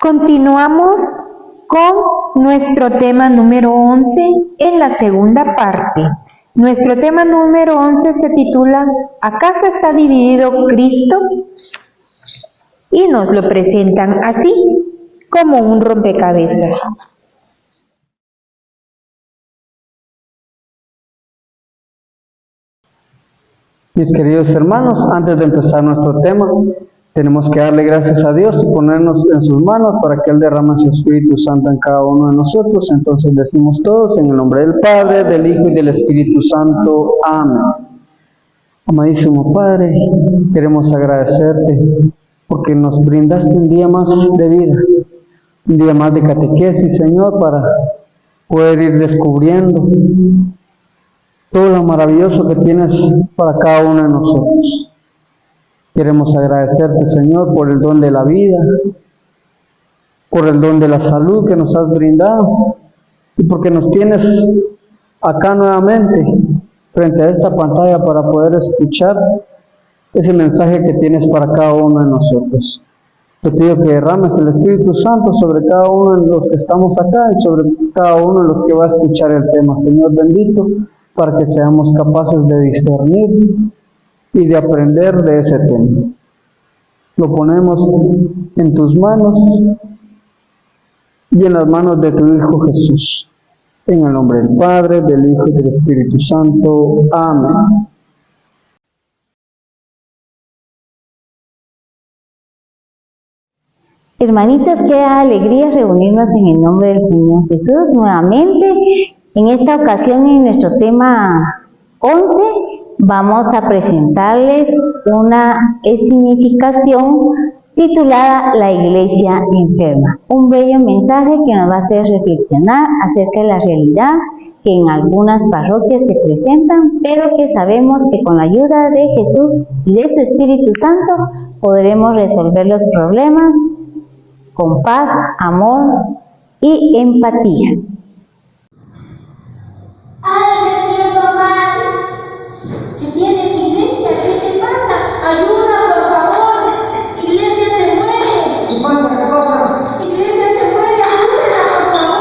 Continuamos con nuestro tema número 11 en la segunda parte. Nuestro tema número 11 se titula ¿Acaso está dividido Cristo? Y nos lo presentan así, como un rompecabezas. Mis queridos hermanos, antes de empezar nuestro tema, tenemos que darle gracias a Dios y ponernos en sus manos para que Él derrame su Espíritu Santo en cada uno de nosotros. Entonces decimos todos en el nombre del Padre, del Hijo y del Espíritu Santo. Amén. Amadísimo Padre, queremos agradecerte porque nos brindaste un día más de vida, un día más de catequesis, Señor, para poder ir descubriendo todo lo maravilloso que tienes para cada uno de nosotros. Queremos agradecerte, Señor, por el don de la vida, por el don de la salud que nos has brindado y porque nos tienes acá nuevamente frente a esta pantalla para poder escuchar ese mensaje que tienes para cada uno de nosotros. Te pido que derrames el Espíritu Santo sobre cada uno de los que estamos acá y sobre cada uno de los que va a escuchar el tema, Señor bendito, para que seamos capaces de discernir y de aprender de ese tema. Lo ponemos en tus manos y en las manos de tu Hijo Jesús. En el nombre del Padre, del Hijo y del Espíritu Santo. Amén. Hermanitos, qué alegría reunirnos en el nombre del Señor Jesús nuevamente. En esta ocasión, en nuestro tema 11, vamos a presentarles una significación titulada La Iglesia Enferma. Un bello mensaje que nos va a hacer reflexionar acerca de la realidad que en algunas parroquias se presentan, pero que sabemos que con la ayuda de Jesús y de su Espíritu Santo podremos resolver los problemas con paz, amor y empatía. ¡Ay, me siento mal! ¿Qué tienes, iglesia? ¿Qué te pasa? ¡Ayuda, por favor! ¡Iglesia se muere! ¿Qué pasa? ¡Iglesia se muere! ¡Ayúdela, por favor!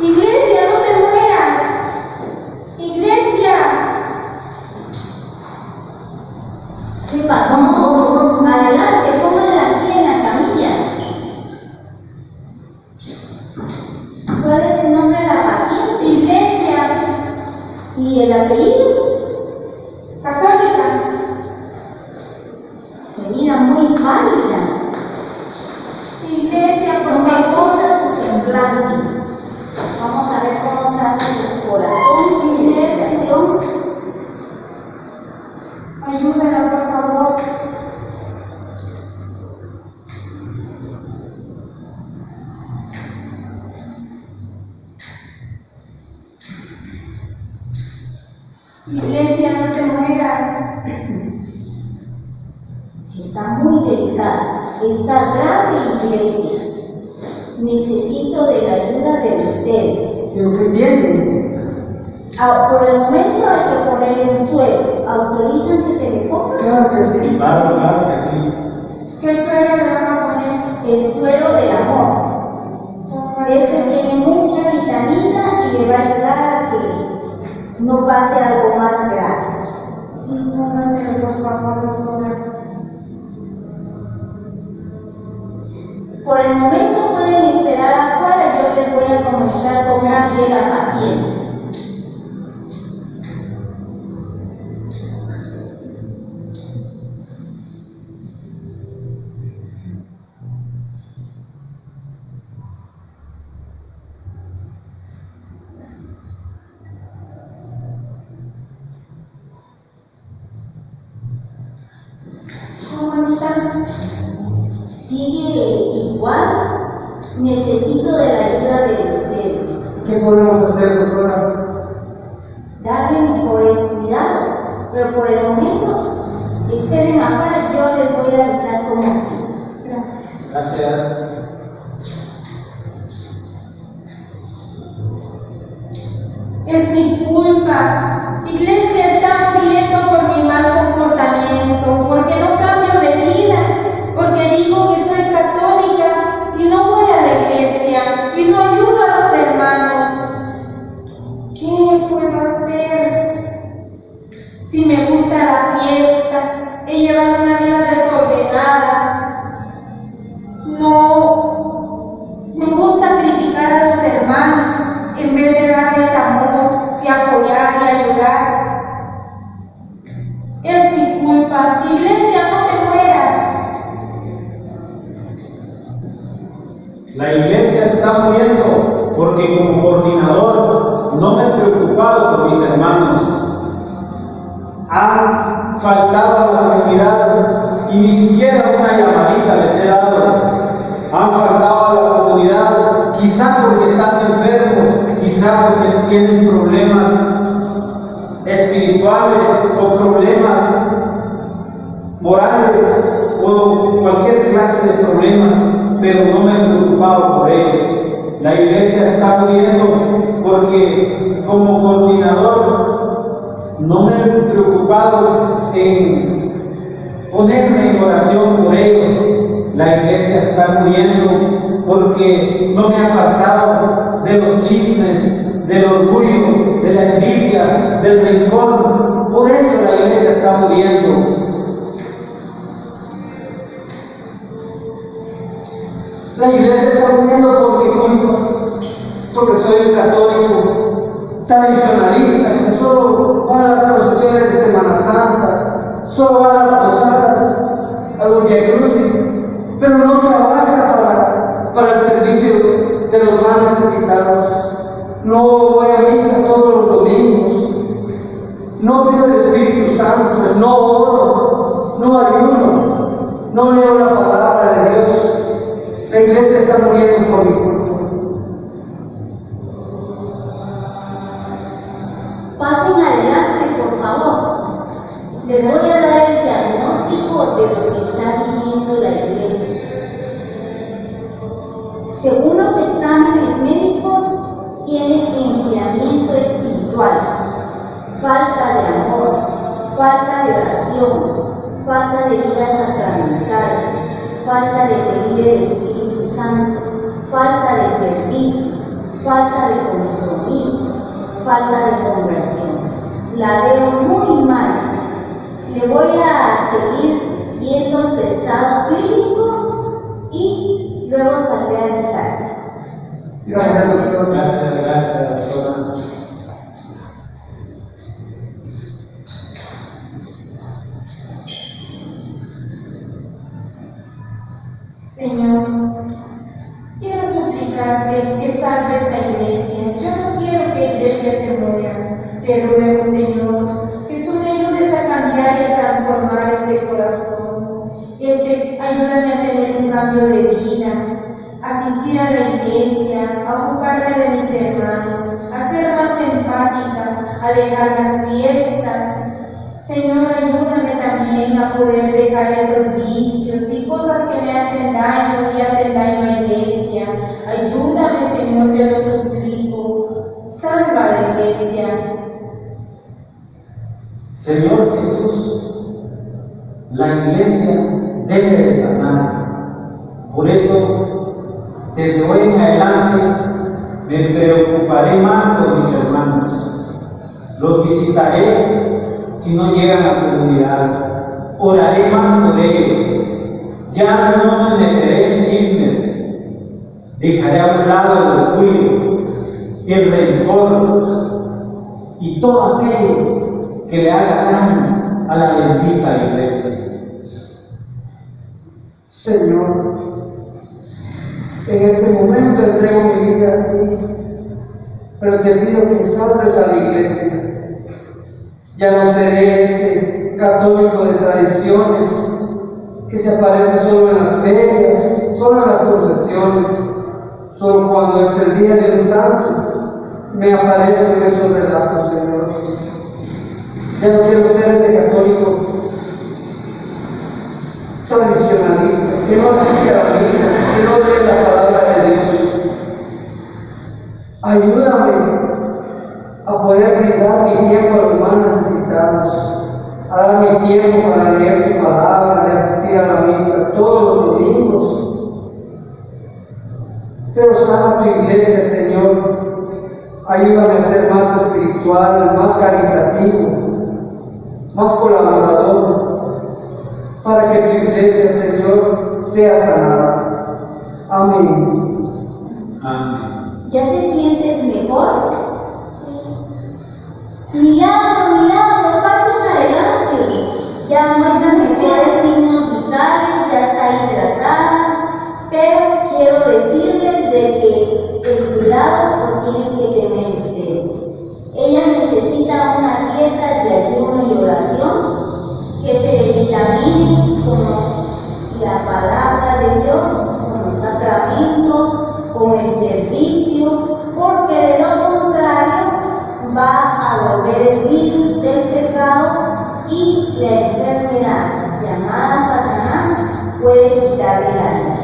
¡Iglesia, no te mueras! ¡Iglesia! ¿Qué pasó? Adelante, pónganla aquí en la camilla. ¿Cuál es el nombre de la paciente? Iglesia. ¿Y el apellido? Católica. Se mira muy pálida. Iglesia, por favor, su semblante. Vamos a ver cómo se hace su corazón y respiración. Ayúdala, por favor. Iglesia, no te mueras. Está muy delicada. Está grave, iglesia. Necesito de la ayuda de ustedes. ¿Pero qué tiene? Por el momento hay que poner un suero. ¿Autorizan que se le ponga? Claro que sí. Claro que sí. ¿Qué suero le van a poner? El suero del amor. Este tiene mucha vitamina y le va a ayudar a que no pase algo más grave. Sí, pónganse, por favor, doctora. Por el momento pueden esperar afuera, yo les voy a comunicar cómo sigue la paciente. ¿Cómo están? ¿Sigue igual? Necesito de la ayuda de ustedes. ¿Qué podemos hacer, doctora? Darle mejores cuidados, pero por el momento, esperen afuera, yo les voy a avisar cómo sigue. Gracias. Gracias. Es mi culpa. Iglesia está muriendo por mi mal comportamiento, porque no cambio de vida, porque La iglesia está muriendo porque como coordinador no me he preocupado por mis hermanos. Han faltado a la comunidad y ni siquiera una llamadita les he dado. Han faltado a la comunidad, quizá porque están enfermos, quizá porque tienen problemas espirituales o problemas morales o cualquier clase de problemas, pero no me he preocupado por ellos. La iglesia está muriendo porque como coordinador no me he preocupado en ponerme en oración por ellos. La iglesia está muriendo porque no me he apartado de los chismes, del orgullo, de la envidia, del rencor. Por eso la iglesia está muriendo. La iglesia está muriendo porque soy un católico tradicionalista que solo va a las procesiones de Semana Santa, solo va a las posadas, a los Vía Crucis, pero no trabaja para el servicio de los más necesitados. No voy a misa todos los domingos, no pido el Espíritu Santo, no oro, no ayuno, no leo la palabra de Dios. La iglesia está muriendo por mi culpa. Pasen adelante, por favor. Les voy a dar el diagnóstico de lo que está viviendo la iglesia. Según los exámenes médicos, tiene enfriamiento espiritual, falta de amor, falta de oración, falta de vida sacramental, falta de pedir el Espíritu Santo, falta de servicio, falta de compromiso, falta de conversión. La veo muy mal. Le voy a seguir viendo su estado clínico y luego saldré a avisarles. Gracias, doctor. Gracias, doctora. Señor, quiero suplicarte que salves a iglesia. Yo no quiero que iglesia se muera. Te ruego, Señor, que tú me ayudes a cambiar y a transformar este corazón. Ayúdame a tener un cambio de vida, a asistir a la iglesia, a ocuparme de mis hermanos, a ser más empática, a dejar las fiestas. Señor, ayúdame también a poder dejar esos vicios y cosas que me hacen daño y hacen daño a la iglesia. Ayúdame, Señor, te lo suplico. Salva a la iglesia. Señor Jesús, la iglesia debe de sanar. Por eso, desde hoy en adelante, me preocuparé más por mis hermanos. Los visitaré si no llegan a la comunidad. Oraré más por ellos. Ya no me meteré en chismes. Dejaré a un lado el orgullo, el rencor y todo aquello que le haga daño a la bendita iglesia. Señor, en este momento entrego mi vida a ti, pero te pido que salves a la iglesia. Ya no seré ese católico de tradiciones que se aparece solo en las ferias, solo en las procesiones, solo cuando es el día de los santos me aparezco en esos relatos, Señor. Ya no quiero ser ese católico tradicionalista, que no asiste a la misa, que no lee la palabra de Dios. Ayúdame a poder brindar mi tiempo a los más necesitados, a dar mi tiempo para leer tu palabra, de asistir a la misa todos los domingos. Pero sana tu iglesia, Señor. Ayúdame a ser más espiritual, más caritativo, más colaborador, para que tu iglesia, Señor, sea sanada. Amén. Amén. ¿Ya te sientes mejor? Milagro, pasen adelante. Ya muestra mejores signos vitales, ya está hidratada, pero quiero decirle palabra de Dios, con los sacramentos, con el servicio, porque de lo contrario va a volver el virus del pecado y la enfermedad llamada Satanás puede quitarle la vida.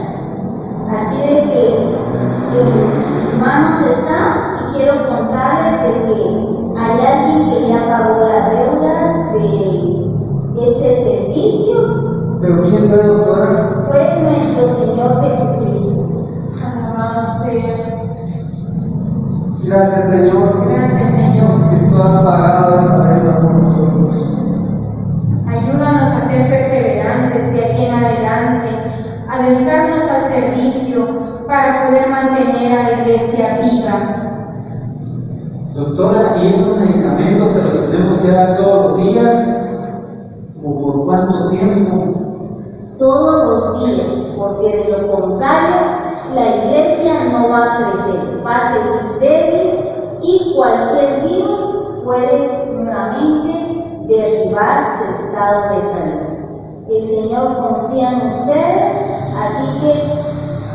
Así de que en sus manos está, y quiero contarles de que hay alguien que ya pagó la deuda de este servicio. ¿Pero quién fue, doctora? Fue nuestro Señor Jesucristo. Alabado seas. Gracias, Señor. Gracias, Señor. Que tú has pagado esa deuda por nosotros. Ayúdanos a ser perseverantes de aquí en adelante, a dedicarnos al servicio para poder mantener a la iglesia viva. Doctora, ¿y esos medicamentos se los tenemos que dar todos los días? ¿O por cuánto tiempo? Todos los días, porque de lo contrario la iglesia no va a crecer, va a seguir débil y cualquier virus puede nuevamente derribar su estado de salud. El Señor confía en ustedes, así que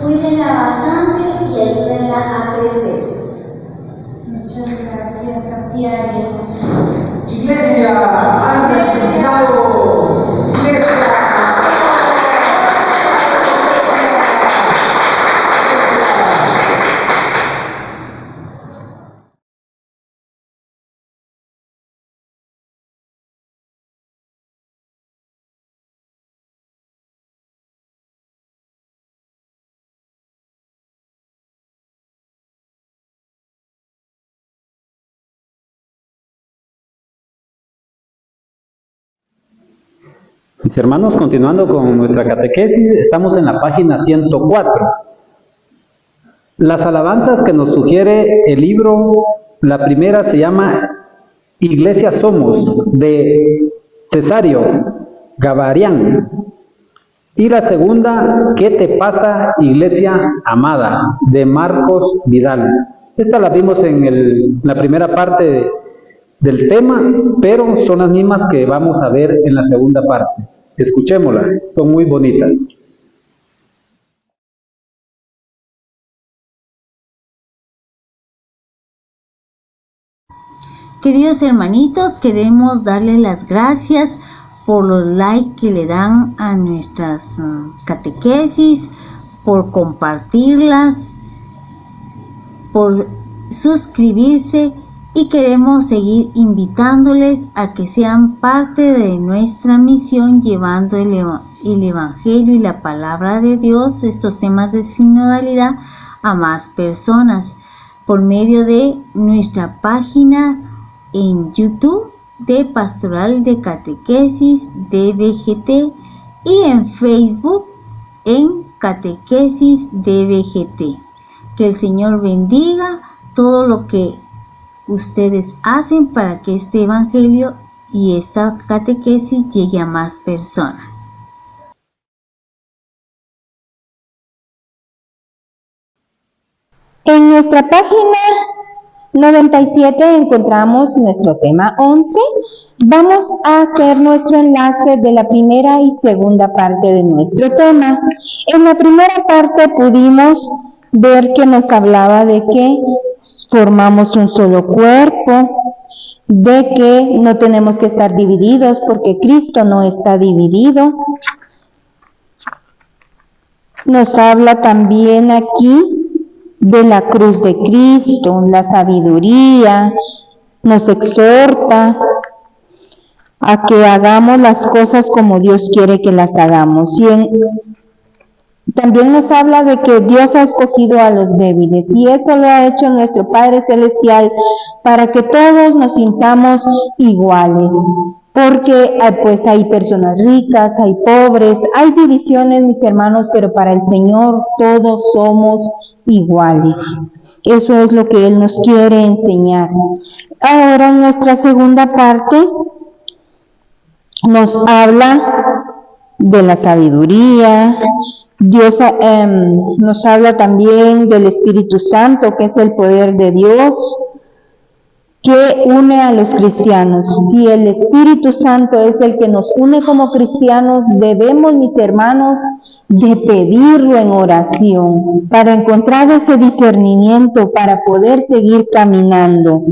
cuídenla bastante y ayúdenla a crecer. Muchas gracias, así haremos. Iglesia, han resucitado. Iglesia. Mis hermanos, continuando con nuestra catequesis, estamos en la página 104. Las alabanzas que nos sugiere el libro, la primera se llama Iglesia Somos, de Cesario Gavarian. Y la segunda, ¿Qué te pasa, Iglesia Amada?, de Marcos Vidal. Esta la vimos en la primera parte del tema, pero son las mismas que vamos a ver en la segunda parte. Escuchémoslas, son muy bonitas. Queridos hermanitos, queremos darles las gracias por los likes que le dan a nuestras catequesis, por compartirlas, por suscribirse, y queremos seguir invitándoles a que sean parte de nuestra misión llevando el Evangelio y la Palabra de Dios, estos temas de sinodalidad, a más personas por medio de nuestra página en YouTube de Pastoral de Catequesis DBGT y en Facebook en Catequesis DBGT. Que el Señor bendiga todo lo que ustedes hacen para que este evangelio y esta catequesis llegue a más personas. En nuestra página 97 encontramos nuestro tema 11. Vamos a hacer nuestro enlace de la primera y segunda parte de nuestro tema. En la primera parte pudimos ver que nos hablaba de que formamos un solo cuerpo, de que no tenemos que estar divididos porque Cristo no está dividido. Nos habla también aquí de la cruz de Cristo, la sabiduría, nos exhorta a que hagamos las cosas como Dios quiere que las hagamos. También nos habla de que Dios ha escogido a los débiles y eso lo ha hecho nuestro Padre Celestial para que todos nos sintamos iguales. Porque pues hay personas ricas, hay pobres, hay divisiones, mis hermanos, pero para el Señor todos somos iguales. Eso es lo que Él nos quiere enseñar. Ahora en nuestra segunda parte nos habla de la sabiduría. Dios nos habla también del Espíritu Santo, que es el poder de Dios, que une a los cristianos. Si el Espíritu Santo es el que nos une como cristianos, debemos, mis hermanos, de pedirlo en oración, para encontrar ese discernimiento, para poder seguir caminando.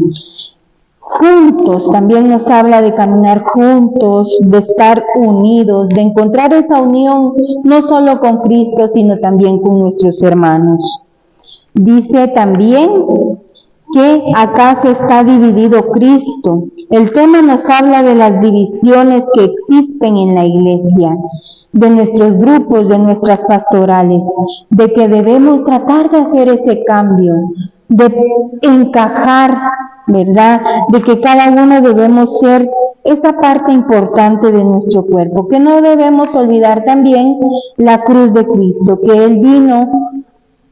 Juntos, también nos habla de caminar juntos, de estar unidos, de encontrar esa unión no solo con Cristo, sino también con nuestros hermanos. Dice también que acaso está dividido Cristo. El tema nos habla de las divisiones que existen en la iglesia, de nuestros grupos, de nuestras pastorales, de que debemos tratar de hacer ese cambio, de encajar, ¿verdad? De que cada uno debemos ser esa parte importante de nuestro cuerpo, que no debemos olvidar también la cruz de Cristo, que Él vino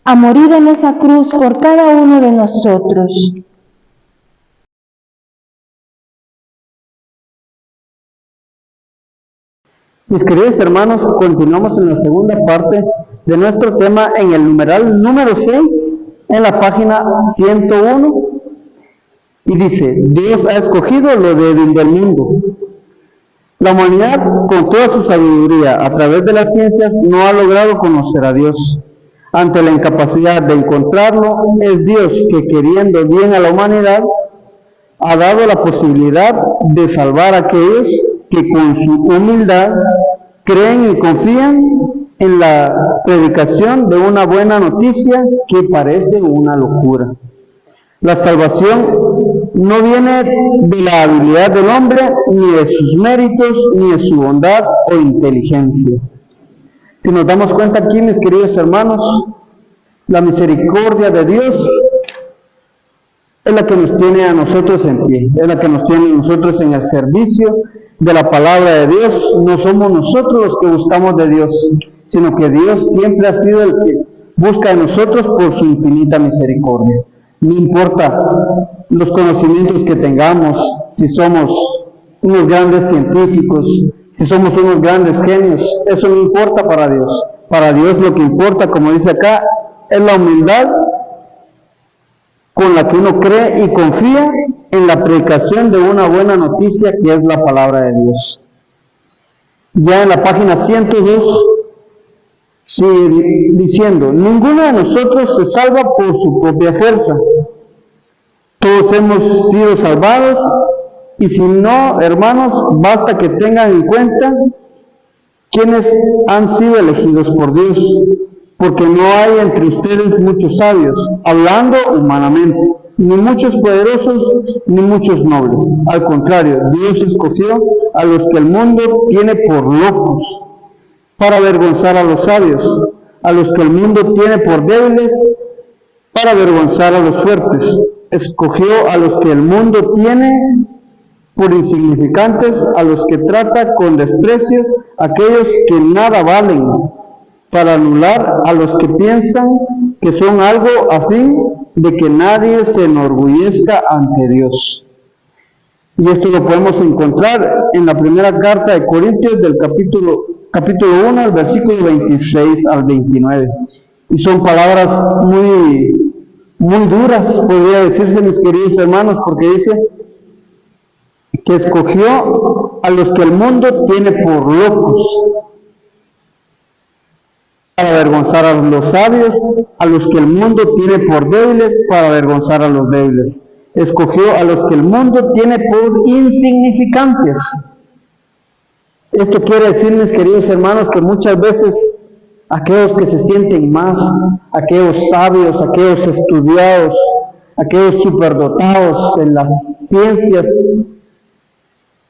a morir en esa cruz por cada uno de nosotros. Mis queridos hermanos, continuamos en la segunda parte de nuestro tema en el numeral número 6, en la página 101, y dice: Dios ha escogido lo débil del mundo. La humanidad, con toda su sabiduría, a través de las ciencias, no ha logrado conocer a Dios. Ante la incapacidad de encontrarlo, es Dios que, queriendo bien a la humanidad, ha dado la posibilidad de salvar a aquellos que con su humildad creen y confían en la predicación de una buena noticia que parece una locura. La salvación no viene de la habilidad del hombre, ni de sus méritos, ni de su bondad o inteligencia. Si nos damos cuenta aquí, mis queridos hermanos, la misericordia de Dios es la que nos tiene a nosotros en pie, es la que nos tiene a nosotros en el servicio de la palabra de Dios. No somos nosotros los que buscamos de Dios, sino que Dios siempre ha sido el que busca de nosotros por su infinita misericordia. No importa los conocimientos que tengamos, si somos unos grandes científicos, si somos unos grandes genios, eso no importa para Dios. Para Dios lo que importa, como dice acá, es la humildad con la que uno cree y confía en la predicación de una buena noticia que es la palabra de Dios. Ya en la página 102 sigue diciendo: ninguno de nosotros se salva por su propia fuerza. Todos hemos sido salvados, y si no, hermanos, basta que tengan en cuenta quienes han sido elegidos por Dios, porque no hay entre ustedes muchos sabios, hablando humanamente, ni muchos poderosos, ni muchos nobles. Al contrario, Dios escogió a los que el mundo tiene por locos, para avergonzar a los sabios, a los que el mundo tiene por débiles, para avergonzar a los fuertes. Escogió a los que el mundo tiene por insignificantes, a los que trata con desprecio, aquellos que nada valen, para anular a los que piensan que son algo, a fin de que nadie se enorgullezca ante Dios. Y esto lo podemos encontrar en la primera carta de Corintios del capítulo 1, el versículo 26 al 29. Y son palabras muy duras, podría decirse, mis queridos hermanos, porque dice que escogió a los que el mundo tiene por locos, para avergonzar a los sabios, a los que el mundo tiene por débiles, para avergonzar a los débiles. Escogió a los que el mundo tiene por insignificantes. Esto quiere decir, mis queridos hermanos, que muchas veces aquellos que se sienten más, aquellos sabios, aquellos estudiados, aquellos superdotados en las ciencias,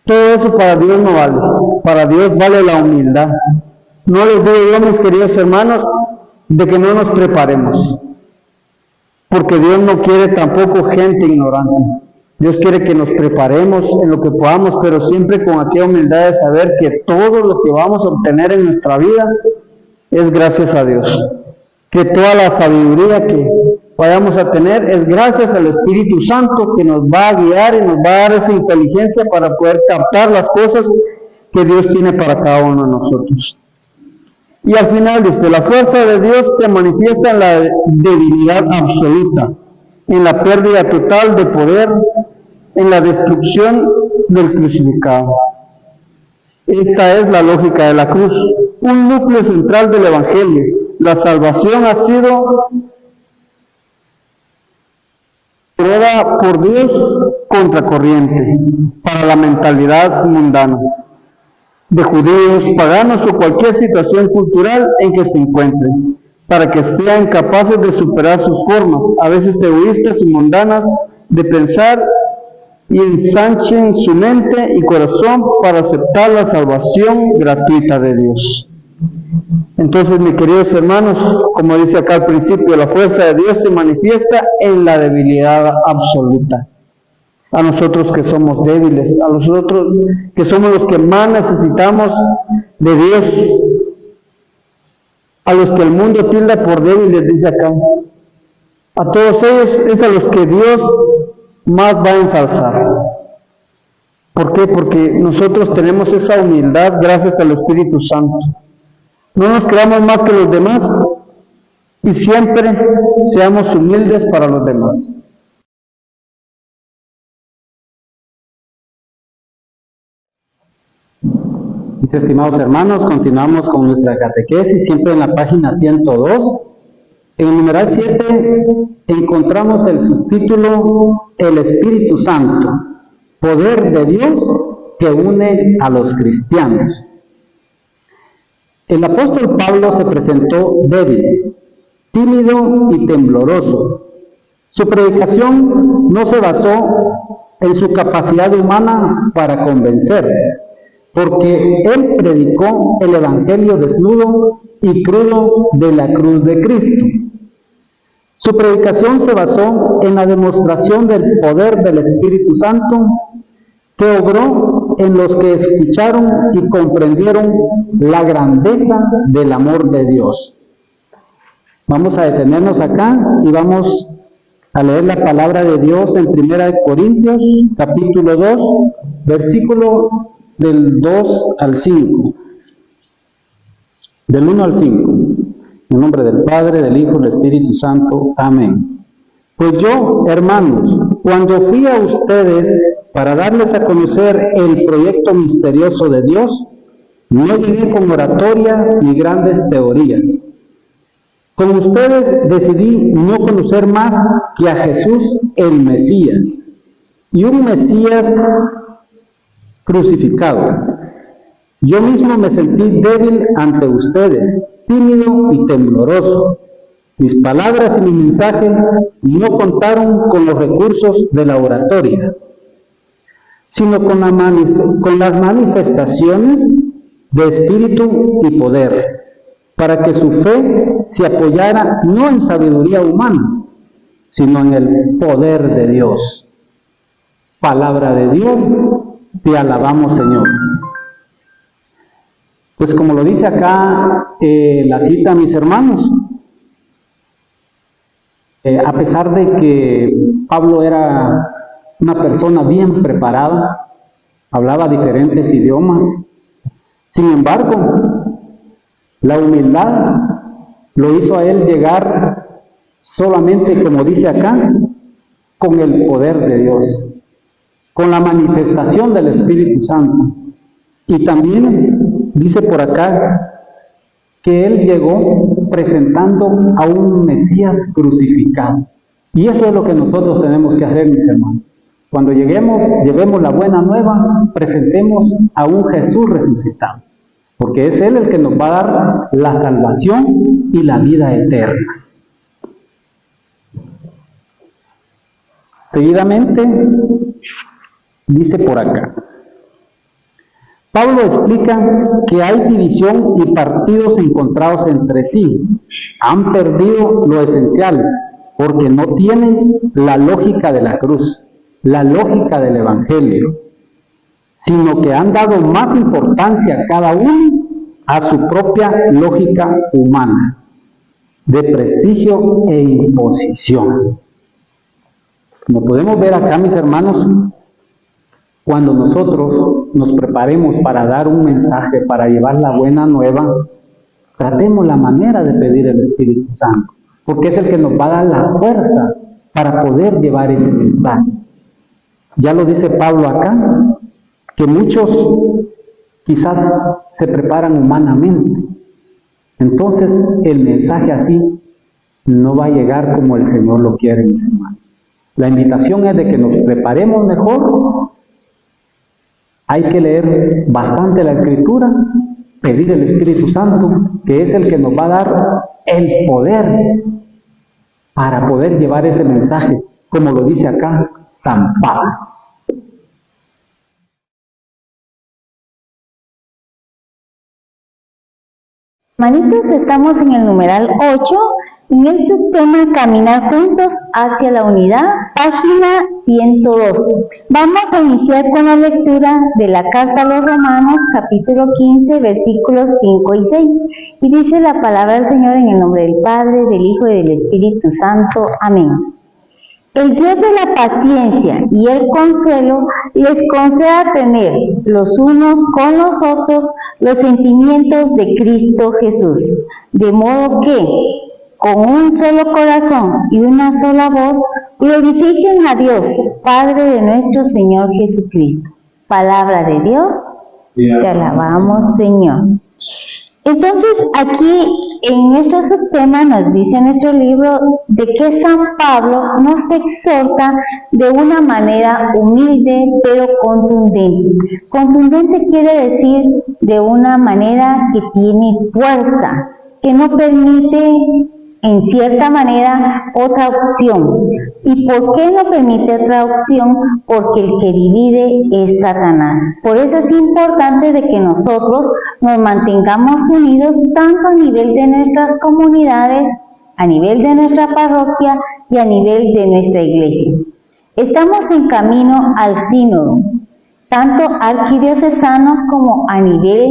todo eso para Dios no vale. Para Dios vale la humildad. No les digo yo, mis queridos hermanos, de que no nos preparemos, porque Dios no quiere tampoco gente ignorante. Dios quiere que nos preparemos en lo que podamos, pero siempre con aquella humildad de saber que todo lo que vamos a obtener en nuestra vida es gracias a Dios. Que toda la sabiduría que vayamos a tener es gracias al Espíritu Santo, que nos va a guiar y nos va a dar esa inteligencia para poder captar las cosas que Dios tiene para cada uno de nosotros. Y al final dice: la fuerza de Dios se manifiesta en la debilidad absoluta, en la pérdida total de poder, en la destrucción del crucificado. Esta es la lógica de la cruz. un núcleo central del Evangelio. La salvación ha sido creada por Dios contracorriente para la mentalidad mundana de judíos, paganos o cualquier situación cultural en que se encuentren, para que sean capaces de superar sus formas, a veces egoístas y mundanas, de pensar y ensanchen su mente y corazón para aceptar la salvación gratuita de Dios. Entonces, mis queridos hermanos, como dice acá al principio, la fuerza de Dios se manifiesta en la debilidad absoluta. A nosotros que somos débiles, a nosotros que somos los que más necesitamos de Dios, a los que el mundo tilda por débiles, dice acá, a todos ellos es a los que Dios más va a ensalzar. ¿Por qué? Porque nosotros tenemos esa humildad gracias al Espíritu Santo. No nos creamos más que los demás y siempre seamos humildes para los demás. Mis estimados hermanos, continuamos con nuestra catequesis, siempre en la página 102. En el numeral 7 encontramos el subtítulo El Espíritu Santo, poder de Dios que une a los cristianos. El apóstol Pablo se presentó débil, tímido y tembloroso. Su predicación no se basó en su capacidad humana para convencer, porque él predicó el evangelio desnudo y crudo de la cruz de Cristo. Su predicación se basó en la demostración del poder del Espíritu Santo que obró en los que escucharon y comprendieron la grandeza del amor de Dios. Vamos a detenernos acá y vamos a leer la palabra de Dios en 1 Corintios, capítulo 2, versículo del 2 al 5. Del 1 al 5. En nombre del Padre, del Hijo y del Espíritu Santo. Amén. Pues yo, hermanos, cuando fui a ustedes para darles a conocer el proyecto misterioso de Dios, no llegué con oratoria ni grandes teorías. Con ustedes decidí no conocer más que a Jesús el Mesías, y un Mesías crucificado. Yo mismo me sentí débil ante ustedes, tímido y tembloroso. Mis palabras y mi mensaje no contaron con los recursos de la oratoria, sino con las manifestaciones de espíritu y poder, para que su fe se apoyara no en sabiduría humana, sino en el poder de Dios. Palabra de Dios, te alabamos, Señor. Pues como lo dice acá la cita, mis hermanos, a pesar de que Pablo era una persona bien preparada, hablaba diferentes idiomas, sin embargo, la humildad lo hizo a él llegar solamente, como dice acá, con el poder de Dios, con la manifestación del Espíritu Santo. Y también dice por acá que él llegó presentando a un Mesías crucificado. Y eso es lo que nosotros tenemos que hacer, mis hermanos. Cuando llevemos la buena nueva, presentemos a un Jesús resucitado, porque es Él el que nos va a dar la salvación y la vida eterna. Seguidamente, dice por acá, Pablo explica que hay división y partidos encontrados entre sí. Han perdido lo esencial, porque no tienen la lógica de la cruz, la lógica del Evangelio, sino que han dado más importancia cada uno a su propia lógica humana, de prestigio e imposición. Como podemos ver acá, mis hermanos, cuando nosotros nos preparemos para dar un mensaje, para llevar la buena nueva, tratemos la manera de pedir el Espíritu Santo, porque es el que nos va a dar la fuerza para poder llevar ese mensaje. Ya lo dice Pablo acá, que muchos quizás se preparan humanamente. Entonces el mensaje así no va a llegar como el Señor lo quiere, mis hermanos. La invitación es de que nos preparemos mejor. Hay que leer bastante la Escritura, pedir el Espíritu Santo, que es el que nos va a dar el poder para poder llevar ese mensaje, como lo dice acá San Pablo. Hermanitos, estamos en el numeral 8, en el subtema Caminar juntos hacia la unidad, página 102. Vamos a iniciar con la lectura de la Carta a los Romanos, capítulo 15, versículos 5 y 6. Y dice la palabra del Señor en el nombre del Padre, del Hijo y del Espíritu Santo. Amén. El Dios de la paciencia y el consuelo les conceda tener los unos con los otros los sentimientos de Cristo Jesús, de modo que, con un solo corazón y una sola voz, glorifiquen a Dios, Padre de nuestro Señor Jesucristo. Palabra de Dios, te alabamos, Señor. Entonces, aquí en nuestro subtema nos dice nuestro libro de que San Pablo nos exhorta de una manera humilde pero contundente. Contundente quiere decir de una manera que tiene fuerza, que no permite en cierta manera otra opción. ¿Y por qué no permite otra opción? Porque el que divide es Satanás. Por eso es importante de que nosotros nos mantengamos unidos tanto a nivel de nuestras comunidades, a nivel de nuestra parroquia y a nivel de nuestra iglesia. Estamos en camino al sínodo, tanto arquidiocesano como a nivel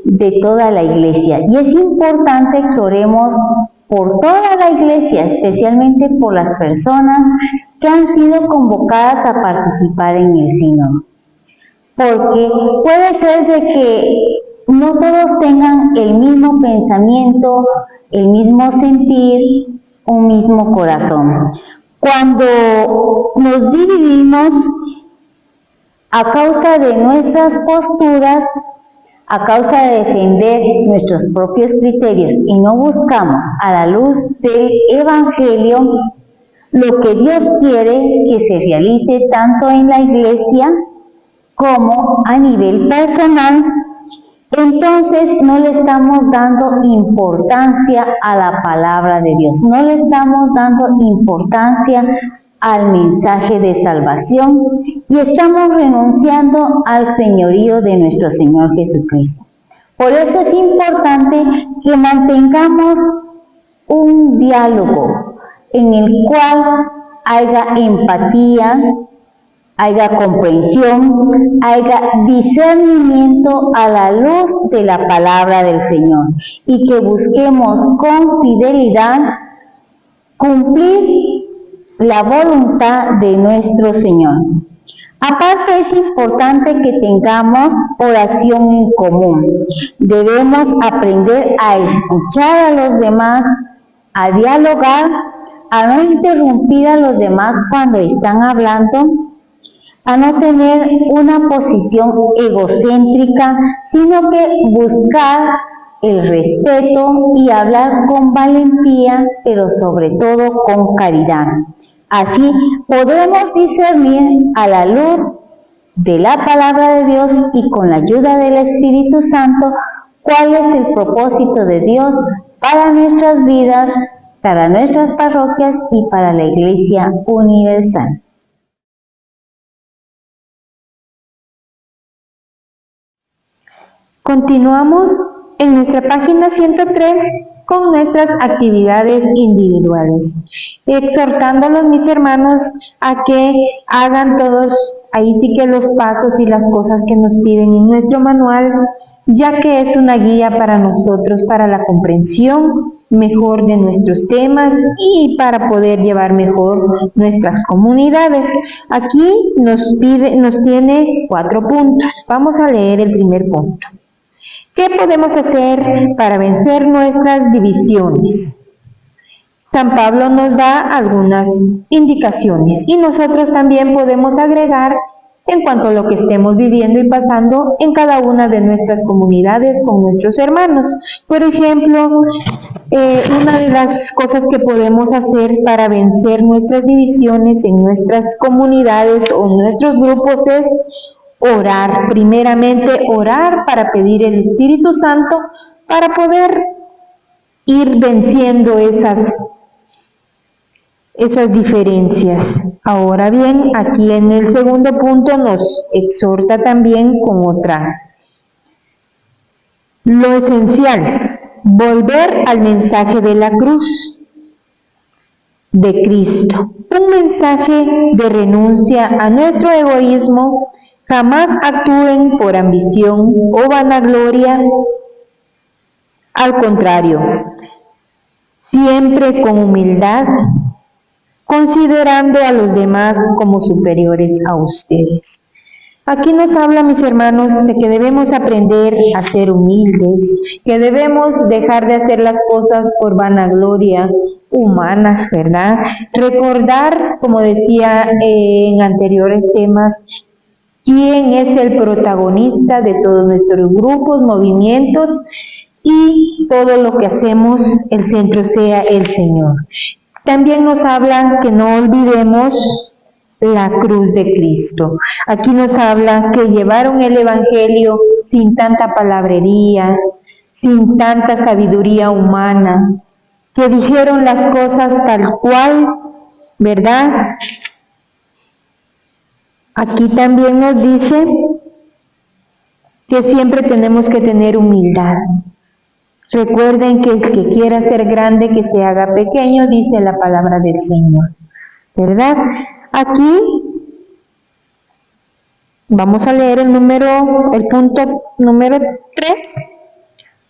de toda la iglesia. Y es importante que oremos por toda la iglesia, especialmente por las personas que han sido convocadas a participar en el sínodo. Porque puede ser de que no todos tengan el mismo pensamiento, el mismo sentir, un mismo corazón. Cuando nos dividimos a causa de nuestras posturas, a causa de defender nuestros propios criterios y no buscamos a la luz del Evangelio lo que Dios quiere que se realice tanto en la iglesia como a nivel personal, entonces no le estamos dando importancia a la palabra de Dios, no le estamos dando importancia al mensaje de salvación y estamos renunciando al señorío de nuestro Señor Jesucristo. Por eso es importante que mantengamos un diálogo en el cual haya empatía, haya comprensión, haya discernimiento a la luz de la palabra del Señor y que busquemos con fidelidad cumplir la voluntad de nuestro Señor. Aparte es importante que tengamos oración en común. Debemos aprender a escuchar a los demás, a dialogar, a no interrumpir a los demás cuando están hablando, a no tener una posición egocéntrica, sino que buscar el respeto y hablar con valentía, pero sobre todo con caridad. Así podremos discernir a la luz de la palabra de Dios y con la ayuda del Espíritu Santo cuál es el propósito de Dios para nuestras vidas, para nuestras parroquias y para la Iglesia universal. Continuamos en nuestra página 103 con nuestras actividades individuales, exhortándolos, mis hermanos, a que hagan todos, ahí sí que los pasos y las cosas que nos piden en nuestro manual, ya que es una guía para nosotros, para la comprensión mejor de nuestros temas y para poder llevar mejor nuestras comunidades. Aquí nos tiene 4 puntos. Vamos a leer el primer punto. ¿Qué podemos hacer para vencer nuestras divisiones? San Pablo nos da algunas indicaciones y nosotros también podemos agregar en cuanto a lo que estemos viviendo y pasando en cada una de nuestras comunidades con nuestros hermanos. Por ejemplo, una de las cosas que podemos hacer para vencer nuestras divisiones en nuestras comunidades o nuestros grupos es orar. Primeramente, orar para pedir el Espíritu Santo para poder ir venciendo esas diferencias. Ahora bien, aquí en el segundo punto nos exhorta también con otra. Lo esencial, volver al mensaje de la cruz de Cristo. Un mensaje de renuncia a nuestro egoísmo. Jamás actúen por ambición o vanagloria. Al contrario, siempre con humildad, considerando a los demás como superiores a ustedes. Aquí nos habla, mis hermanos, de que debemos aprender a ser humildes, que debemos dejar de hacer las cosas por vanagloria humana, ¿verdad? Recordar, como decía en anteriores temas, quién es el protagonista de todos nuestros grupos, movimientos, y todo lo que hacemos, el centro sea el Señor. También nos habla que no olvidemos la cruz de Cristo. Aquí nos habla que llevaron el Evangelio sin tanta palabrería, sin tanta sabiduría humana, que dijeron las cosas tal cual, ¿verdad? Aquí también nos dice que siempre tenemos que tener humildad. Recuerden que el que quiera ser grande, que se haga pequeño, dice la palabra del Señor, ¿verdad? Aquí vamos a leer el punto número 3.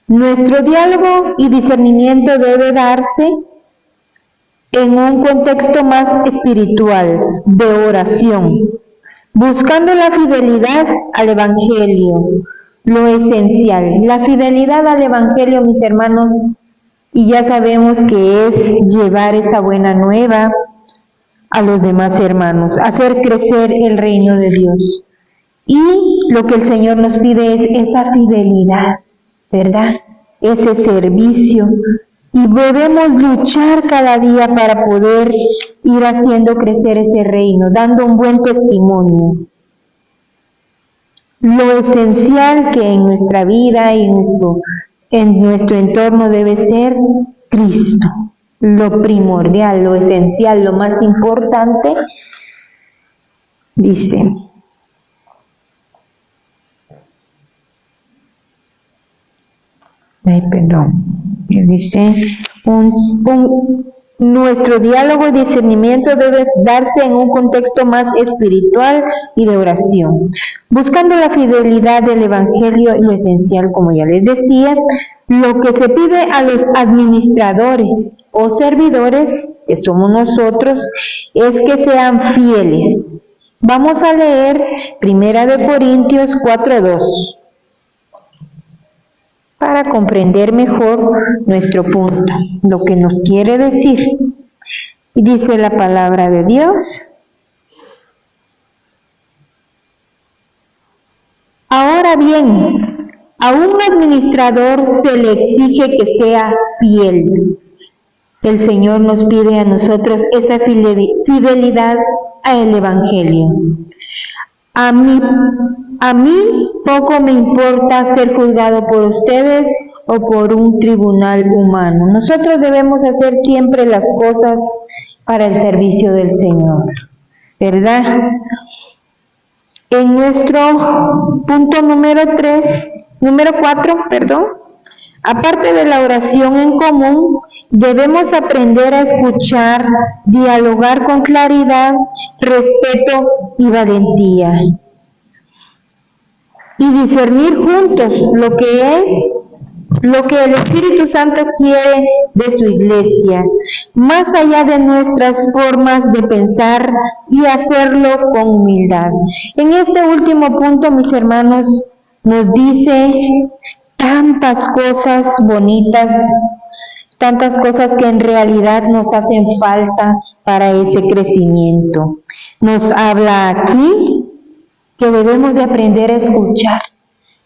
Nuestro diálogo y discernimiento debe darse en un contexto más espiritual, de oración, buscando la fidelidad al Evangelio, lo esencial. La fidelidad al Evangelio, mis hermanos, y ya sabemos que es llevar esa buena nueva a los demás hermanos, hacer crecer el reino de Dios. Y lo que el Señor nos pide es esa fidelidad, ¿verdad? Ese servicio. Y debemos luchar cada día para poder ir haciendo crecer ese reino, dando un buen testimonio. Lo esencial que en nuestra vida y en nuestro entorno debe ser Cristo. Lo primordial, lo esencial, lo más importante, dice. Dice, nuestro diálogo y discernimiento debe darse en un contexto más espiritual y de oración, buscando la fidelidad del Evangelio y lo esencial, como ya les decía. Lo que se pide a los administradores o servidores, que somos nosotros, es que sean fieles. Vamos a leer 1 Corintios 4:2 para comprender mejor nuestro punto, lo que nos quiere decir. Y dice la palabra de Dios: ahora bien, a un administrador se le exige que sea fiel. El Señor nos pide a nosotros esa fidelidad al Evangelio. A mí poco me importa ser juzgado por ustedes o por un tribunal humano. Nosotros debemos hacer siempre las cosas para el servicio del Señor, ¿verdad? En nuestro punto número 4, aparte de la oración en común, debemos aprender a escuchar, dialogar con claridad, respeto y valentía. Y discernir juntos lo que el Espíritu Santo quiere de su iglesia, más allá de nuestras formas de pensar, y hacerlo con humildad. En este último punto, mis hermanos, nos dice tantas cosas bonitas, tantas cosas que en realidad nos hacen falta para ese crecimiento. Nos habla aquí que debemos de aprender a escuchar,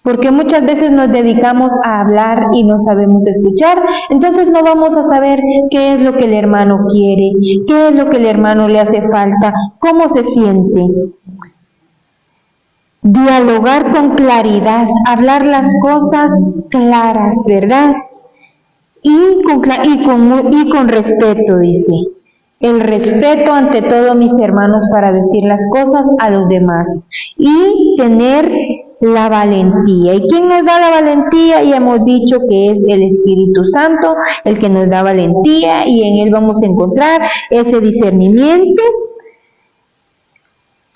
porque muchas veces nos dedicamos a hablar y no sabemos escuchar, entonces no vamos a saber qué es lo que el hermano quiere, qué es lo que el hermano le hace falta, cómo se siente. Dialogar con claridad, hablar las cosas claras, ¿verdad? Y con respeto, dice. El respeto ante todo, mis hermanos, para decir las cosas a los demás. Y tener la valentía. ¿Y quién nos da la valentía? Ya hemos dicho que es el Espíritu Santo el que nos da valentía, y en él vamos a encontrar ese discernimiento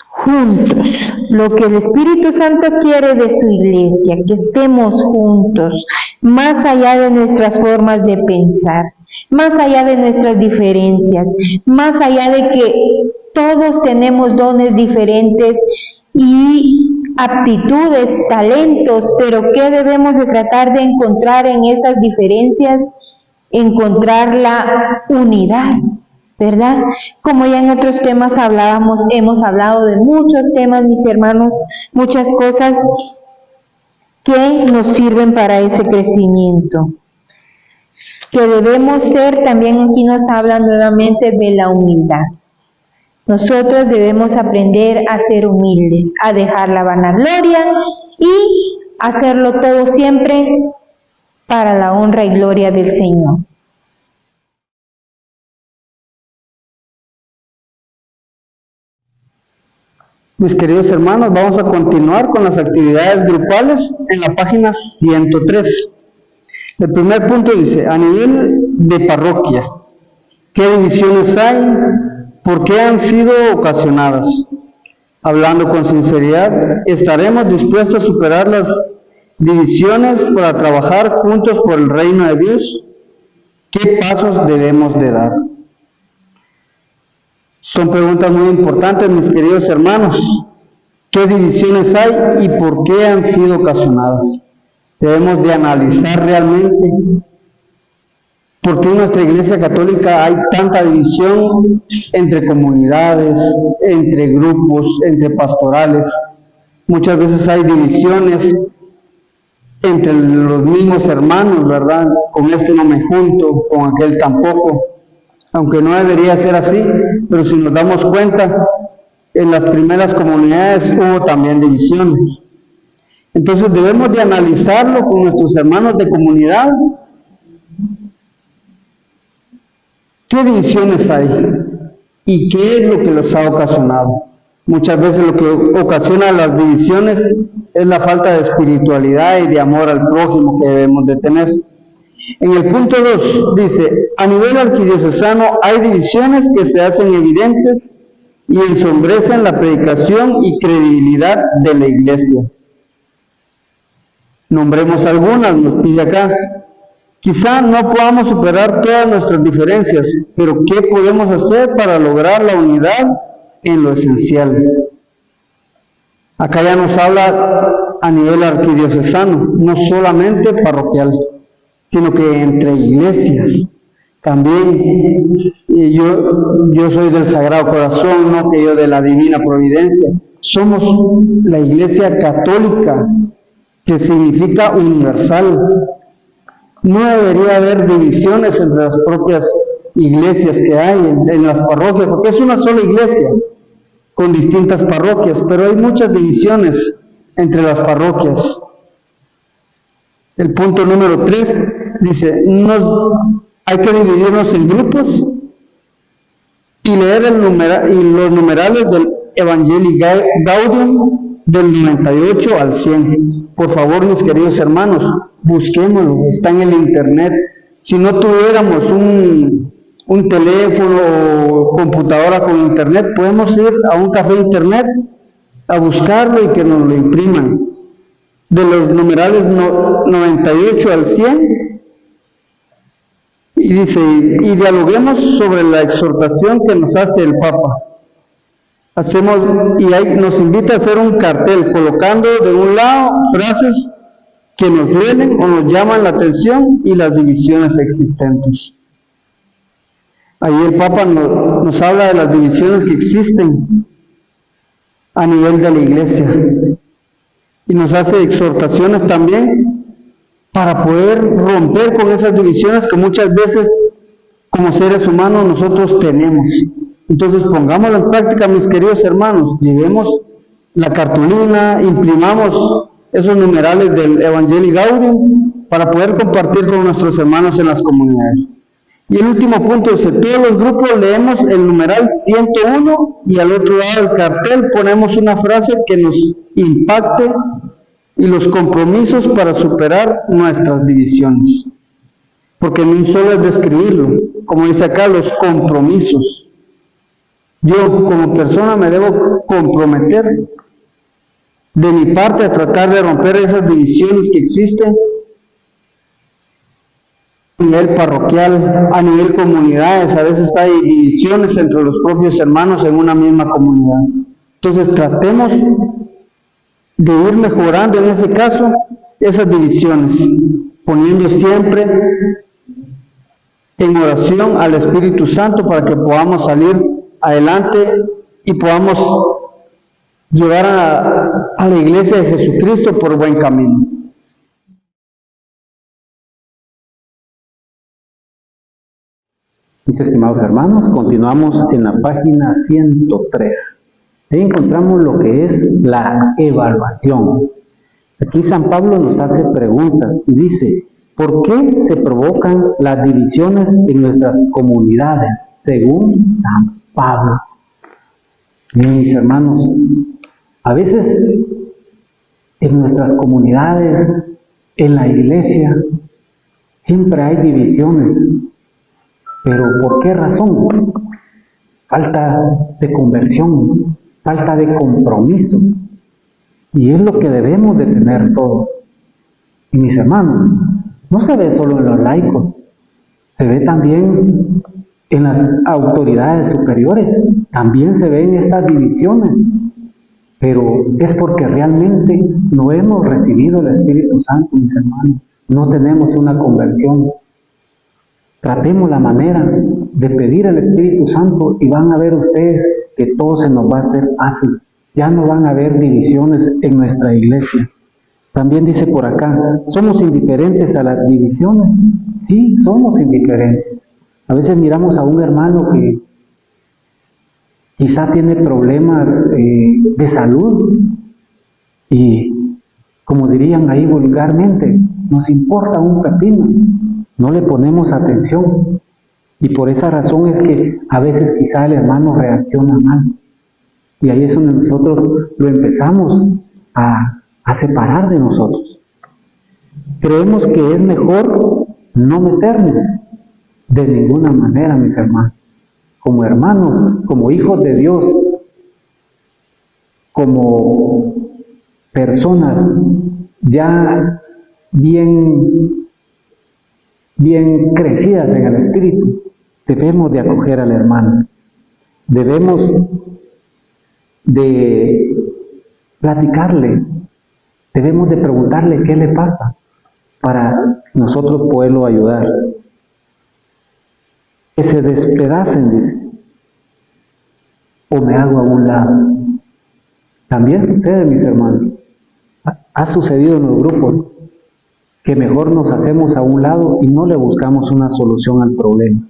juntos. Lo que el Espíritu Santo quiere de su iglesia, que estemos juntos, más allá de nuestras formas de pensar, más allá de nuestras diferencias, más allá de que todos tenemos dones diferentes y aptitudes, talentos, pero ¿qué debemos de tratar de encontrar en esas diferencias? Encontrar la unidad, ¿verdad? Como ya en otros temas hemos hablado de muchos temas, mis hermanos, muchas cosas que nos sirven para ese crecimiento. Que debemos ser, también aquí nos habla nuevamente de la humildad. Nosotros debemos aprender a ser humildes, a dejar la vanagloria y hacerlo todo siempre para la honra y gloria del Señor. Mis queridos hermanos, vamos a continuar con las actividades grupales en la página 103. El primer punto dice, a nivel de parroquia, ¿qué divisiones hay? ¿Por qué han sido ocasionadas? Hablando con sinceridad, ¿estaremos dispuestos a superar las divisiones para trabajar juntos por el reino de Dios? ¿Qué pasos debemos de dar? Son preguntas muy importantes, mis queridos hermanos. ¿Qué divisiones hay y por qué han sido ocasionadas? Debemos de analizar realmente por qué en nuestra Iglesia Católica hay tanta división entre comunidades, entre grupos, entre pastorales. Muchas veces hay divisiones entre los mismos hermanos, ¿verdad? Con este no me junto, con aquel tampoco. Aunque no debería ser así, pero si nos damos cuenta, en las primeras comunidades hubo también divisiones. Entonces debemos de analizarlo con nuestros hermanos de comunidad. ¿Qué divisiones hay? ¿Y qué es lo que los ha ocasionado? Muchas veces lo que ocasiona las divisiones es la falta de espiritualidad y de amor al prójimo que debemos de tener. En el punto 2 dice, a nivel arquidiocesano hay divisiones que se hacen evidentes y ensombrecen la predicación y credibilidad de la Iglesia. Nombremos algunas, nos pide acá. Quizá no podamos superar todas nuestras diferencias, pero ¿qué podemos hacer para lograr la unidad en lo esencial? Acá ya nos habla a nivel arquidiocesano, no solamente parroquial, sino que entre iglesias. También yo soy del Sagrado Corazón, no que yo de la Divina Providencia. Somos la Iglesia Católica, que significa universal. No debería haber divisiones entre las propias iglesias que hay en las parroquias, porque es una sola iglesia con distintas parroquias, pero hay muchas divisiones entre las parroquias. El punto número 3 dice, hay que dividirnos en grupos y leer los numerales del Evangelii Gaudium del 98 al 100. Por favor, mis queridos hermanos, busquémoslo, está en el internet. Si no tuviéramos un teléfono o computadora con internet, podemos ir a un café internet a buscarlo y que nos lo impriman. De los numerales 98 al 100, y dice, y dialoguemos sobre la exhortación que nos hace el Papa. Nos invita a hacer un cartel colocando de un lado frases que nos duelen o nos llaman la atención y las divisiones existentes. Ahí el Papa nos habla de las divisiones que existen. a nivel de la iglesia. Y nos hace exhortaciones también para poder romper con esas divisiones que muchas veces como seres humanos nosotros tenemos. Entonces pongámoslo en práctica, mis queridos hermanos, llevemos la cartulina, imprimamos esos numerales del Evangelii Gaudium para poder compartir con nuestros hermanos en las comunidades. Y el último punto dice, todos los grupos leemos el numeral 101 y al otro lado del cartel ponemos una frase que nos impacte y los compromisos para superar nuestras divisiones. Porque no solo es describirlo, como dice acá, los compromisos. Yo como persona me debo comprometer de mi parte a tratar de romper esas divisiones que existen a nivel parroquial, a nivel comunidades. A veces hay divisiones entre los propios hermanos en una misma comunidad. Entonces tratemos de ir mejorando en ese caso esas divisiones, poniendo siempre en oración al Espíritu Santo para que podamos salir adelante y podamos llevar a la iglesia de Jesucristo por buen camino. Mis estimados hermanos, continuamos en la página 103. Ahí encontramos lo que es la evaluación. Aquí San Pablo nos hace preguntas y dice, ¿por qué se provocan las divisiones en nuestras comunidades? Según San Pablo. Miren, mis hermanos, a veces en nuestras comunidades, en la iglesia, siempre hay divisiones. ¿Pero por qué razón? Falta de conversión, falta de compromiso. Y es lo que debemos de tener todos. Y mis hermanos, no se ve solo en los laicos, se ve también en las autoridades superiores, también se ven estas divisiones, pero es porque realmente no hemos recibido el Espíritu Santo, mis hermanos, no tenemos una conversión. Tratemos la manera de pedir al Espíritu Santo y van a ver ustedes que todo se nos va a hacer fácil, ya no van a haber divisiones en nuestra iglesia. También dice por acá, ¿somos indiferentes a las divisiones? Sí, somos indiferentes. A veces miramos a un hermano que quizá tiene problemas de salud y, como dirían ahí vulgarmente, nos importa un pepino, no le ponemos atención. Y por esa razón es que a veces quizá el hermano reacciona mal. Y ahí es donde nosotros lo empezamos a separar de nosotros. Creemos que es mejor no meternos de ninguna manera, mis hermanos. Como hermanos, como hijos de Dios, como personas ya bien crecidas en el Espíritu, debemos de acoger al hermano. Debemos de platicarle, debemos de preguntarle qué le pasa para nosotros poderlo ayudar. Que se despedacen, dice, o me hago a un lado. También sucede, mis hermanos, ha sucedido en los grupos que mejor nos hacemos a un lado y no le buscamos una solución al problema.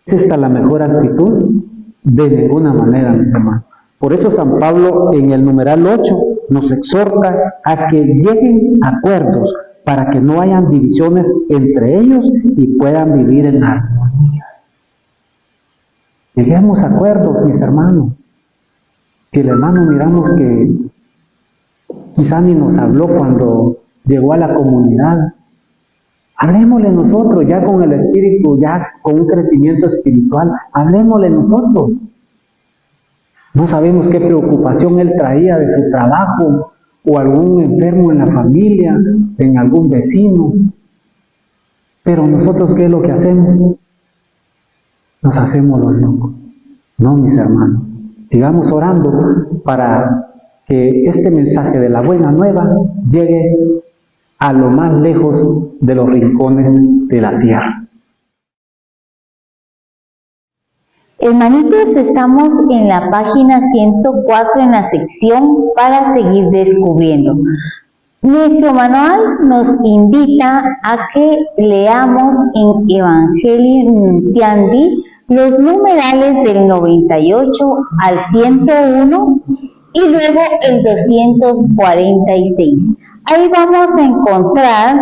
¿Es esta la mejor actitud? De ninguna manera, mis hermanos. Por eso San Pablo en el numeral 8 nos exhorta a que lleguen a acuerdos para que no hayan divisiones entre ellos y puedan vivir en armonía. Lleguemos a acuerdos, mis hermanos. Si el hermano miramos que quizá ni nos habló cuando llegó a la comunidad, hablémosle nosotros, ya con el Espíritu, ya con un crecimiento espiritual, hablémosle nosotros. No sabemos qué preocupación él traía de su trabajo, o algún enfermo en la familia, en algún vecino. Pero nosotros, ¿qué es lo que hacemos? Nos hacemos los locos. No, mis hermanos. Sigamos orando para que este mensaje de la buena nueva llegue a lo más lejos de los rincones de la tierra. Hermanitos, estamos en la página 104 en la sección para seguir descubriendo. Nuestro manual nos invita a que leamos en Evangelium Tiandi los numerales del 98 al 101 y luego el 246. Ahí vamos a encontrar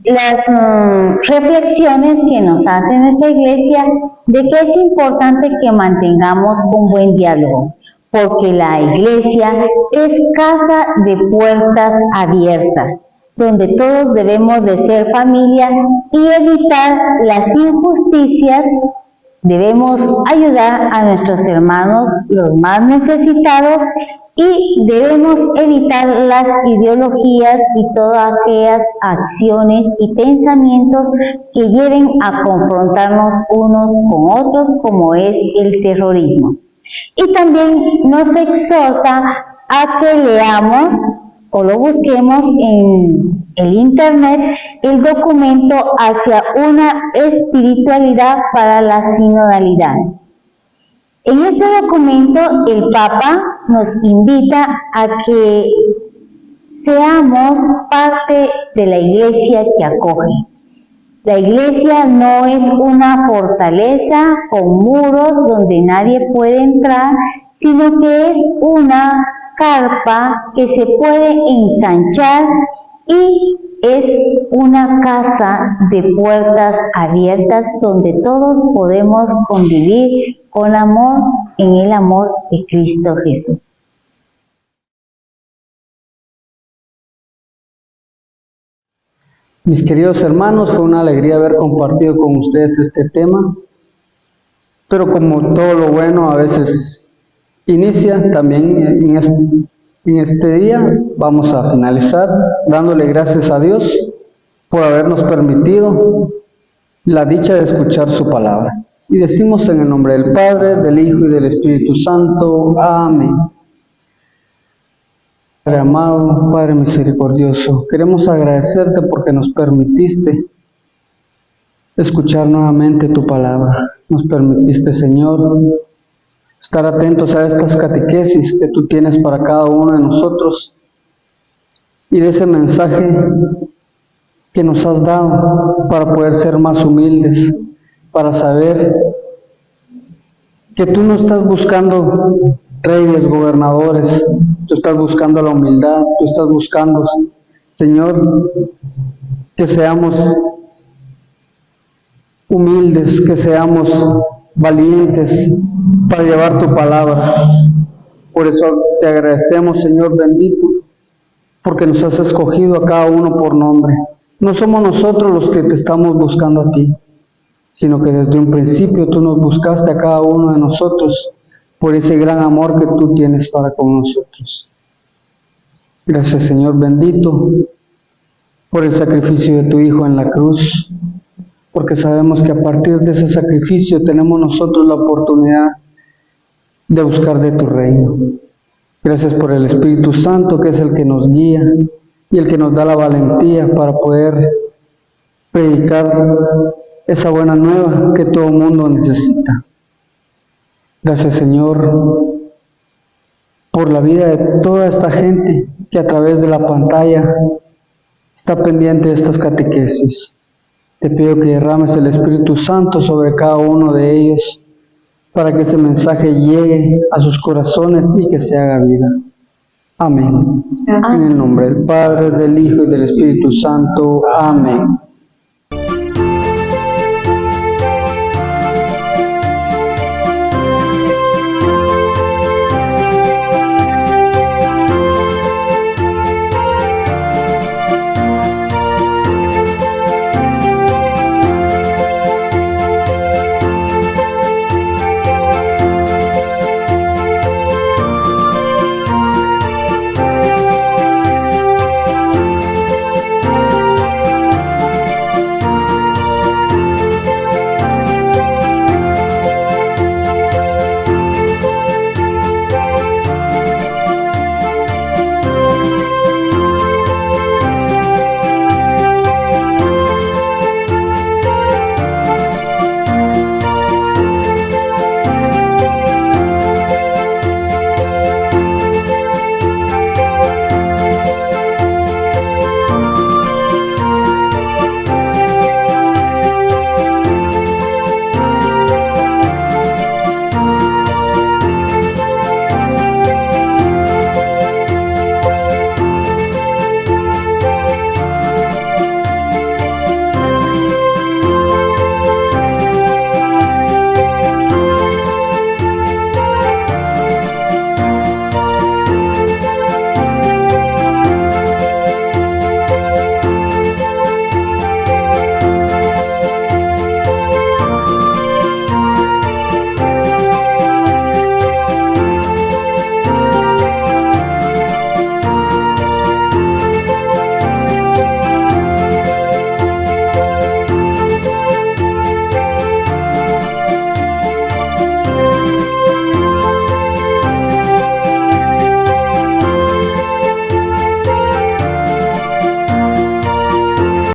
las reflexiones que nos hace nuestra iglesia de que es importante que mantengamos un buen diálogo, porque la iglesia es casa de puertas abiertas, donde todos debemos de ser familia y evitar las injusticias. Debemos ayudar a nuestros hermanos, los más necesitados, y debemos evitar las ideologías y todas aquellas acciones y pensamientos que lleven a confrontarnos unos con otros, como es el terrorismo. Y también nos exhorta a que leamos o lo busquemos en el internet el documento hacia una espiritualidad para la sinodalidad. En este documento el Papa nos invita a que seamos parte de la iglesia que acoge. La iglesia no es una fortaleza con muros donde nadie puede entrar, sino que es una carpa que se puede ensanchar y es una casa de puertas abiertas donde todos podemos convivir con amor en el amor de Cristo Jesús. Mis queridos hermanos, fue una alegría haber compartido con ustedes este tema, pero como todo lo bueno a veces inicia, también en este día vamos a finalizar dándole gracias a Dios por habernos permitido la dicha de escuchar su palabra. Y decimos en el nombre del Padre, del Hijo y del Espíritu Santo. Amén. Padre amado, Padre misericordioso, queremos agradecerte porque nos permitiste escuchar nuevamente tu palabra. Nos permitiste, Señor, estar atentos a estas catequesis que tú tienes para cada uno de nosotros y de ese mensaje que nos has dado para poder ser más humildes, para saber que tú no estás buscando reyes, gobernadores, tú estás buscando la humildad, tú estás buscando, Señor, que seamos humildes, que seamos valientes para llevar tu palabra. Por eso te agradecemos, Señor bendito, porque nos has escogido a cada uno por nombre. No somos nosotros los que te estamos buscando a ti, sino que desde un principio tú nos buscaste a cada uno de nosotros por ese gran amor que tú tienes para con nosotros. Gracias, Señor bendito, por el sacrificio de tu Hijo en la cruz, porque sabemos que a partir de ese sacrificio tenemos nosotros la oportunidad de buscar de tu reino. Gracias por el Espíritu Santo, que es el que nos guía y el que nos da la valentía para poder predicar esa buena nueva que todo el mundo necesita. Gracias, Señor, por la vida de toda esta gente que a través de la pantalla está pendiente de estas catequesis. Te pido que derrames el Espíritu Santo sobre cada uno de ellos para que ese mensaje llegue a sus corazones y que se haga vida. Amén. En el nombre del Padre, del Hijo y del Espíritu Santo. Amén.